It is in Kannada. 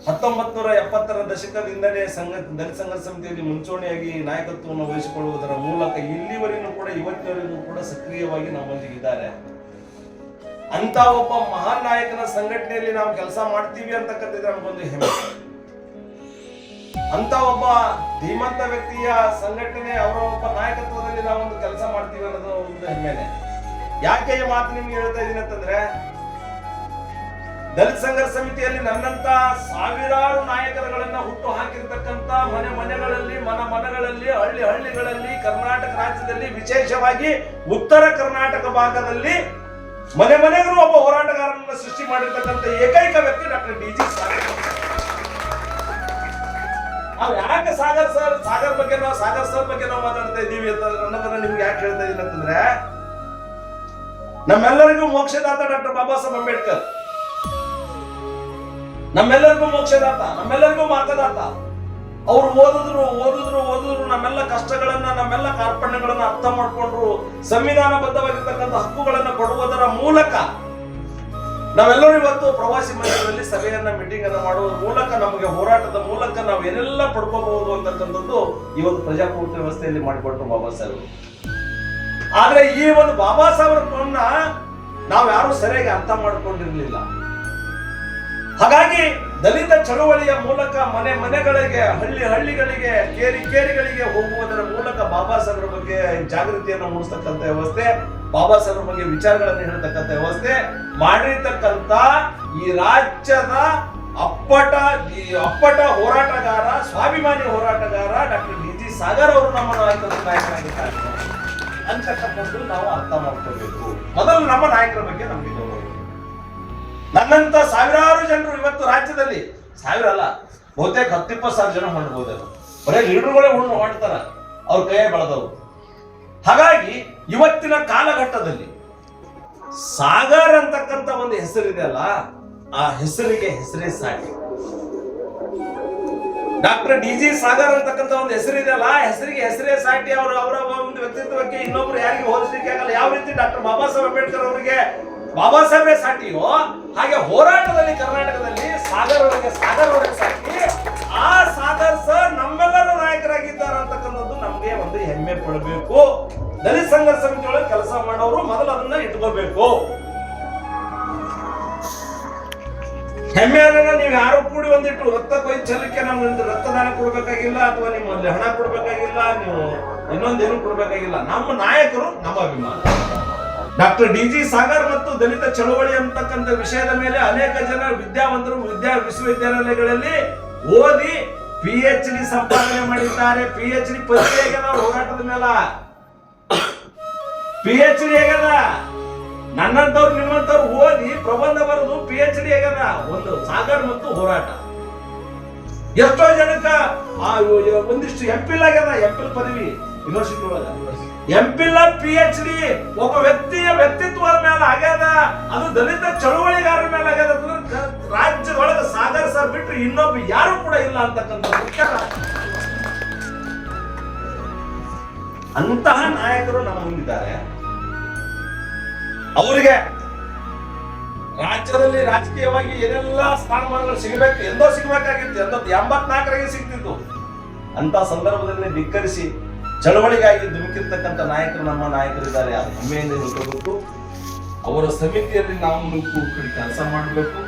1970ರ ದಶಕದಿಂದಲೇ ದಲಿತ ಸಂಘರ್ಷ ಸಮಿತಿಯಲ್ಲಿ ಮುಂಚೂಣಿಯಾಗಿ ನಾಯಕತ್ವವನ್ನು ವಹಿಸಿಕೊಳ್ಳುವುದರ ಮೂಲಕ ಇಲ್ಲಿವರೆಗೂ ಕೂಡ ಇವತ್ತಿನವರೆಗೂ ಕೂಡ ಸಕ್ರಿಯವಾಗಿ ನಮ್ಮೊಂದಿಗಿದ್ದಾರೆ. ಅಂತ ಒಬ್ಬ ಮಹಾನ್ ನಾಯಕನ ಸಂಘಟನೆಯಲ್ಲಿ ನಾವು ಕೆಲಸ ಮಾಡ್ತೀವಿ ಅಂತಕ್ಕಂಥದ್ದು ನಮಗೊಂದು ಹೆಮ್ಮೆ. ಅಂತ ಒಬ್ಬ ಧೀಮಂತ ವ್ಯಕ್ತಿಯ ಸಂಘಟನೆ, ಅವರ ಒಬ್ಬ ನಾಯಕತ್ವದಲ್ಲಿ ನಾವೊಂದು ಕೆಲಸ ಮಾಡ್ತೀವಿ ಅನ್ನೋದು ಒಂದು ಹೆಮ್ಮೆನೆ. ಯಾಕೆ ಈ ಮಾತು ನಿಮ್ಗೆ ಹೇಳ್ತಾ ಇದೀನಿ ಅಂತಂದ್ರೆ, ದಲಿತ ಸಂಘರ್ಷ ಸಮಿತಿಯಲ್ಲಿ ನನ್ನಂತ ಸಾವಿರಾರು ನಾಯಕರುಗಳನ್ನ ಹುಟ್ಟು ಹಾಕಿರ್ತಕ್ಕಂಥ ಮನೆಗಳಲ್ಲಿ, ಮನಗಳಲ್ಲಿ, ಹಳ್ಳಿಗಳಲ್ಲಿ, ಕರ್ನಾಟಕ ರಾಜ್ಯದಲ್ಲಿ, ವಿಶೇಷವಾಗಿ ಉತ್ತರ ಕರ್ನಾಟಕ ಭಾಗದಲ್ಲಿ ಮನೆಗೂ ಒಬ್ಬ ಹೋರಾಟಗಾರರನ್ನ ಸೃಷ್ಟಿ ಮಾಡಿರ್ತಕ್ಕಂಥ ಏಕೈಕ ವ್ಯಕ್ತಿ ಡಾಕ್ಟರ್ ಡಿ.ಜಿ. ಸಾಗರ್. ನಾವು ಯಾಕೆ ಸಾಗರ್ ಸರ್ ಬಗ್ಗೆ ನಾವು ಮಾತಾಡ್ತಾ ಇದ್ದೀವಿ ಅಂತ ಅನ್ನೋದನ್ನ ನಿಮ್ಗೆ ಯಾಕೆ ಹೇಳ್ತಾ ಇದೀನಿ ಅಂತಂದ್ರೆ, ನಮ್ಮೆಲ್ಲರಿಗೂ ಮೋಕ್ಷದಾತ ಡಾಕ್ಟರ್ ಬಾಬಾ ಸಾಹೇಬ್ ಅಂಬೇಡ್ಕರ್, ನಮ್ಮೆಲ್ಲರಿಗೂ ಮೋಕ್ಷದಾತ, ನಮ್ಮೆಲ್ಲರಿಗೂ ಮಾರ್ಗದಾತ. ಅವರು ಓದಿದ್ರು ನಮ್ಮೆಲ್ಲ ಕಷ್ಟಗಳನ್ನ, ನಮ್ಮೆಲ್ಲ ಕಾರ್ಪಣ್ಯಗಳನ್ನ ಅರ್ಥ ಮಾಡ್ಕೊಂಡ್ರು. ಸಂವಿಧಾನಬದ್ಧವಾಗಿರ್ತಕ್ಕಂಥ ಹಕ್ಕುಗಳನ್ನ ಕೊಡುವುದರ ಮೂಲಕ ನಾವೆಲ್ಲರೂ ಇವತ್ತು ಪ್ರವಾಸಿ ಮಂದಿರದಲ್ಲಿ ಸಭೆಯನ್ನ, ಮೀಟಿಂಗ್ ಅನ್ನ ಮಾಡುವ ಮೂಲಕ, ನಮಗೆ ಹೋರಾಟದ ಮೂಲಕ ನಾವು ಏನೆಲ್ಲ ಪಡ್ಕೋಬಹುದು ಅಂತಕ್ಕಂಥದ್ದು ಈ ಒಂದು ಪ್ರಜಾಪ್ರಭುತ್ವ ವ್ಯವಸ್ಥೆಯಲ್ಲಿ ಮಾಡಿಕೊಟ್ರು ಬಾಬಾ ಸಾಹೇಬ್. ಆದ್ರೆ ಈ ಒಂದು ಬಾಬಾ ಸಾಹೇಬ್ರನ್ನ ನಾವು ಯಾರು ಸರಿಯಾಗಿ ಅರ್ಥ ಮಾಡ್ಕೊಂಡಿರ್ಲಿಲ್ಲ. ಹಾಗಾಗಿ ದಲಿತ ಚಳವಳಿಯ ಮೂಲಕ ಮನೆಗಳಿಗೆ, ಹಳ್ಳಿಗಳಿಗೆ, ಕೇರಿಗಳಿಗೆ ಹೋಗುವುದರ ಮೂಲಕ ಬಾಬಾ ಸಾಹೇಬ್ರ ಬಗ್ಗೆ ಜಾಗೃತಿಯನ್ನು ಮೂಡಿಸ್ತಕ್ಕಂಥ ವ್ಯವಸ್ಥೆ, ಬಾಬಾ ಸಾಹೇಬ್ರ ಬಗ್ಗೆ ವಿಚಾರಗಳನ್ನು ಹೇಳ್ತಕ್ಕಂಥ ವ್ಯವಸ್ಥೆ ಮಾಡಿರ್ತಕ್ಕಂಥ ಈ ರಾಜ್ಯದ ಅಪ್ಪಟ ಹೋರಾಟಗಾರ, ಸ್ವಾಭಿಮಾನಿ ಹೋರಾಟಗಾರ ಡಾಕ್ಟರ್ ಡಿ.ಜಿ. ಸಾಗರ್ ಅವರು ನಮ್ಮ ನಾಯಕರಾಗಿದ್ದಾರೆ ಅಂತಕ್ಕಂಥದ್ದು ನಾವು ಅರ್ಥ ಮಾಡ್ಕೋಬೇಕು. ಮೊದಲು ನಮ್ಮ ನಾಯಕರ ಬಗ್ಗೆ ನಮಗೆ ಗೌರವ. ನನ್ನಂತ ಸಾವಿರಾರು ಜನರು ಇವತ್ತು ರಾಜ್ಯದಲ್ಲಿ, ಸಾವಿರ ಅಲ್ಲ, ಬಹುತೇಕ 10-20 ಸಾವಿರ ಜನ ಹೊಂಡಬಹುದು. ಬರೇ ಲೀಡರ್ಗಳೇ ಹೊಂಡ್ತಾರ, ಅವ್ರ ಕೈ ಬೆಳೆದವರು. ಹಾಗಾಗಿ ಇವತ್ತಿನ ಕಾಲಘಟ್ಟದಲ್ಲಿ ಸಾಗರ್ ಅಂತಕ್ಕಂಥ ಒಂದು ಹೆಸರಿದೆ ಅಲ್ಲ, ಆ ಹೆಸರಿಗೆ ಹೆಸರೇ ಸಾಟಿ. ಡಾಕ್ಟರ್ ಡಿ.ಜಿ. ಸಾಗರ್ ಅಂತಕ್ಕಂಥ ಒಂದು ಹೆಸರಿದೆ ಅಲ್ಲ, ಹೆಸರಿಗೆ ಹೆಸರೇ ಸಾಟಿ. ಅವರ ಒಂದು ವ್ಯಕ್ತಿತ್ವಕ್ಕೆ ಇನ್ನೊಬ್ರು ಯಾರಿಗೆ ಹೋಲಿಸಲಿಕ್ಕೆ ಆಗಲ್ಲ. ಯಾವ ರೀತಿ ಡಾಕ್ಟರ್ ಬಾಬಾ ಸಾಹೇಬ್ ಅಂಬೇಡ್ಕರ್ ಅವರಿಗೆ ಬಾಬಾ ಸಾಹೇಬೇ ಸಾಟಿಯೋ, ಹಾಗೆ ಹೋರಾಟದಲ್ಲಿ ಕರ್ನಾಟಕದಲ್ಲಿ ಸಾಗರ್ ಅವರಿಗೆ ಸಾಟಿ. ಆ ಸಾಗರ್ ಸರ್ ನಮ್ಮೆಲ್ಲರ ನಾಯಕರಾಗಿದ್ದಾರೆ ಅಂತಕ್ಕಂಥದ್ದು ನಮ್ಗೆ ಒಂದು ಹೆಮ್ಮೆ ಪಡಬೇಕು. ದಲಿತ ಸಂಘರ್ಷ ಸಮಿತಿ ಒಳಗೆ ಕೆಲಸ ಮಾಡೋರು ಮೊದಲು ಅದನ್ನ ಇಟ್ಕೋಬೇಕು. ಹೆಮ್ಮೆಯನ್ನ ನೀವು ಯಾರು ಕೂಡಿ ಒಂದಿಟ್ಟು ರಕ್ತ ಕೊಯ್ಚಲಿಕ್ಕೆ ನಮ್ಗೆ ರಕ್ತದಾನ ಕೊಡ್ಬೇಕಾಗಿಲ್ಲ, ಅಥವಾ ನಿಮ್ಮಲ್ಲಿ ಹಣ ಕೊಡ್ಬೇಕಾಗಿಲ್ಲ, ನೀವು ಇನ್ನೊಂದೇನು ಕೊಡ್ಬೇಕಾಗಿಲ್ಲ. ನಮ್ಮ ನಾಯಕರು ನಮ್ಮ ಅಭಿಮಾನ. ಡಾಕ್ಟರ್ ಡಿ.ಜಿ. ಸಾಗರ್ ಮತ್ತು ದಲಿತ ಚಳವಳಿ ಅಂತಕ್ಕಂಥ ವಿಷಯದ ಮೇಲೆ ಅನೇಕ ಜನ ವಿದ್ಯಾವಂತರು ವಿಶ್ವವಿದ್ಯಾನಿಲಯಗಳಲ್ಲಿ ಓದಿ PhD ಸಂಪಾದನೆ ಮಾಡಿದ್ದಾರೆ. PhD ಪದವಿ ಆಗ್ಯದ ಹೋರಾಟದ ಮೇಲೆ. PhD ಆಗ್ಯದ. ನನ್ನಂತವ್ರು ನಿಮ್ಮಂತವ್ರು ಓದಿ ಪ್ರಬಂಧ ಬರೆದು PhD ಆಗ್ಯದ. ಒಂದು ಸಾಗರ್ ಮತ್ತು ಹೋರಾಟ. ಎಷ್ಟೋ ಜನಕ್ಕ ಒಂದಿಷ್ಟು ಎಂಪಿಲ್ ಆಗ್ಯದ, ಎಂಪಿಲ್ ಪದವಿ ಯೂನಿವರ್ಸಿಟಿ ಒಳಗ. ಎಂಪಿಲ್ಲ PhD ಒಬ್ಬ ವ್ಯಕ್ತಿಯ ವ್ಯಕ್ತಿತ್ವದ ಮೇಲೆ ಆಗ್ಯದ. ಅದು ದಲಿತ ಚಳವಳಿಗಾರರ ಮೇಲೆ ಆಗ್ಯದ. ರಾಜ್ಯದೊಳಗೆ ಸಾಗರ್ ಸರ್ ಬಿಟ್ಟರೆ ಇನ್ನೊಬ್ಬ ಯಾರು ಕೂಡ ಇಲ್ಲ ಅಂತಕ್ಕಂಥ ಅಂತಹ ನಾಯಕರು ನಮ್ಮ ಮುಂದಿದ್ದಾರೆ. ಅವರಿಗೆ ರಾಜ್ಯದಲ್ಲಿ ರಾಜಕೀಯವಾಗಿ ಏನೆಲ್ಲ ಸ್ಥಾನಮಾನಗಳು ಸಿಗಬೇಕು, ಎಂದೋ ಸಿಗಬೇಕಾಗಿತ್ತು, 84ರಲ್ಲಿ ಸಿಗ್ತಿತ್ತು. ಅಂತ ಸಂದರ್ಭದಲ್ಲಿ ಧಿಕ್ಕರಿಸಿ ಚಳವಳಿಗಾಗಿ ಧುಮುಕಿರ್ತಕ್ಕಂಥ ನಾಯಕರು ನಮ್ಮ ನಾಯಕರಿದ್ದಾರೆ. ಅದು ಹೆಮ್ಮೆಯಿಂದ ನಿಂತ್ಕೋಬೇಕು. ಅವರ ಸಮಿತಿಯಲ್ಲಿ ನಾವು ಕೂಡಿ ಕೆಲಸ ಮಾಡಬೇಕು.